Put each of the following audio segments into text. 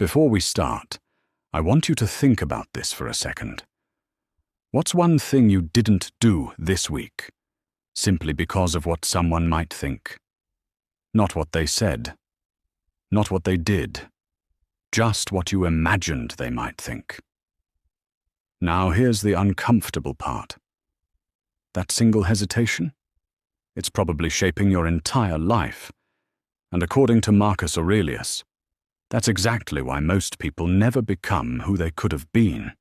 Before we start, I want you to think about this for a second. What's one thing you didn't do this week, simply because of what someone might think? Not what they said, not what they did, just what you imagined they might think. Now here's the uncomfortable part. That single hesitation? It's probably shaping your entire life. And according to Marcus Aurelius, that's exactly why most people never become who they could have been.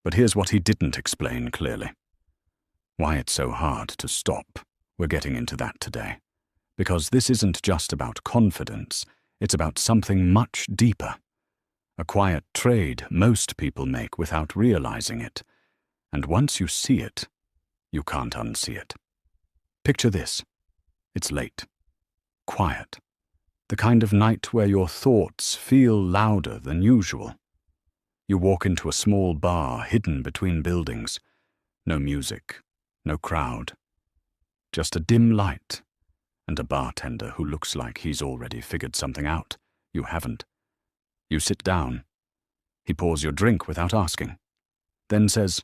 But here's what he didn't explain clearly. Why it's so hard to stop. We're getting into that today. Because this isn't just about confidence, it's about something much deeper. A quiet trade most people make without realizing it. And once you see it, you can't unsee it. Picture this. It's late. Quiet. The kind of night where your thoughts feel louder than usual. You walk into a small bar hidden between buildings. No music, no crowd. Just a dim light and a bartender who looks like he's already figured something out. You haven't. You sit down. He pours your drink without asking. Then says,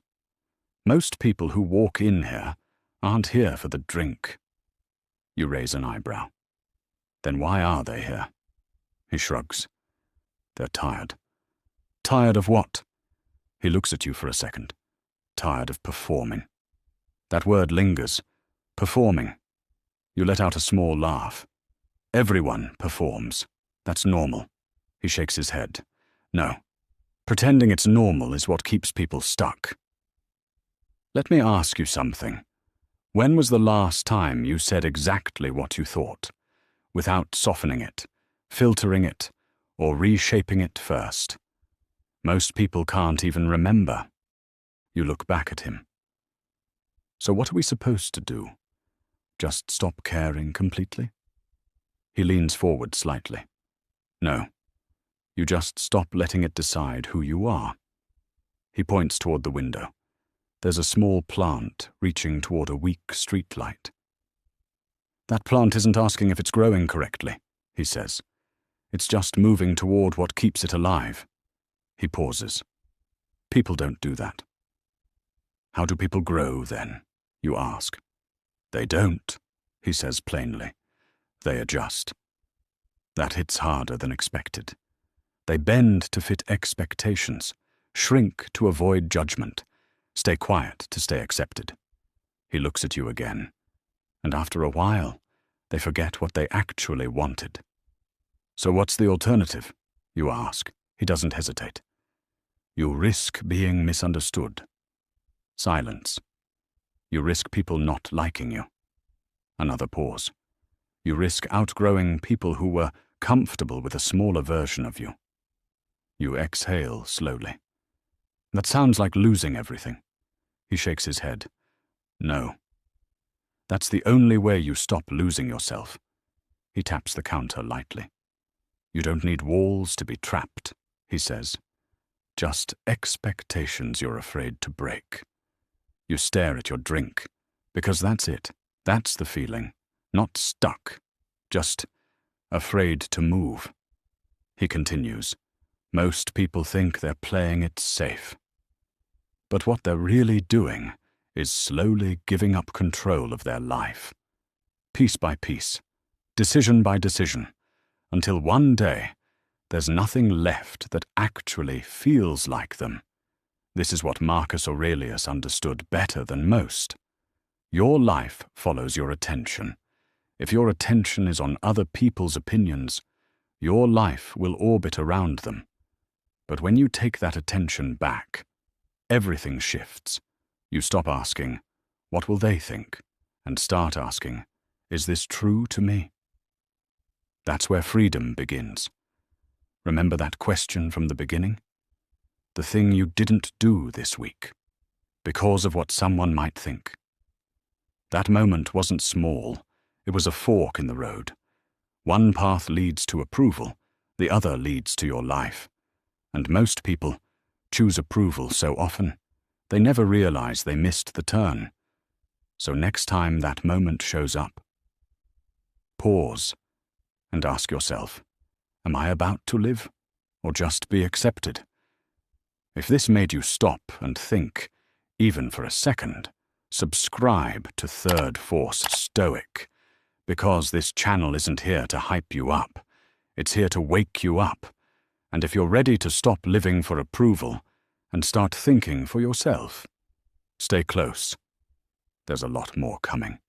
"Most people who walk in here aren't here for the drink." You raise an eyebrow. Then why are they here? He shrugs. They're tired. Tired of what? He looks at you for a second. Tired of performing. That word lingers. Performing. You let out a small laugh. Everyone performs. That's normal. He shakes his head. No. Pretending it's normal is what keeps people stuck. Let me ask you something. When was the last time you said exactly what you thought, without softening it, filtering it, or reshaping it first? Most people can't even remember. You look back at him. So what are we supposed to do? Just stop caring completely? He leans forward slightly. No. You just stop letting it decide who you are. He points toward the window. There's a small plant reaching toward a weak streetlight. That plant isn't asking if it's growing correctly, he says. It's just moving toward what keeps it alive. He pauses. People don't do that. How do people grow, then? You ask. They don't, he says plainly. They adjust. That hits harder than expected. They bend to fit expectations, shrink to avoid judgment, stay quiet to stay accepted. He looks at you again, and after a while, they forget what they actually wanted. So what's the alternative? You ask. He doesn't hesitate. You risk being misunderstood. Silence. You risk people not liking you. Another pause. You risk outgrowing people who were comfortable with a smaller version of you. You exhale slowly. That sounds like losing everything. He shakes his head. No. That's the only way you stop losing yourself. He taps the counter lightly. You don't need walls to be trapped, he says. Just expectations you're afraid to break. You stare at your drink, because that's it. That's the feeling. Not stuck. Just afraid to move. He continues. Most people think they're playing it safe. But what they're really doing is slowly giving up control of their life. Piece by piece, decision by decision, until one day there's nothing left that actually feels like them. This is what Marcus Aurelius understood better than most. Your life follows your attention. If your attention is on other people's opinions, your life will orbit around them. But when you take that attention back, everything shifts. You stop asking, what will they think? And start asking, is this true to me? That's where freedom begins. Remember that question from the beginning? The thing you didn't do this week, because of what someone might think. That moment wasn't small. It was a fork in the road. One path leads to approval, the other leads to your life. And most people choose approval so often, they never realize they missed the turn. So next time that moment shows up, pause and ask yourself, am I about to live or just be accepted. If this made you stop and think, even for a second, subscribe to Third Force Stoic, because this channel isn't here to hype you up. It's here to wake you up. And if you're ready to stop living for approval and start thinking for yourself, stay close. There's a lot more coming.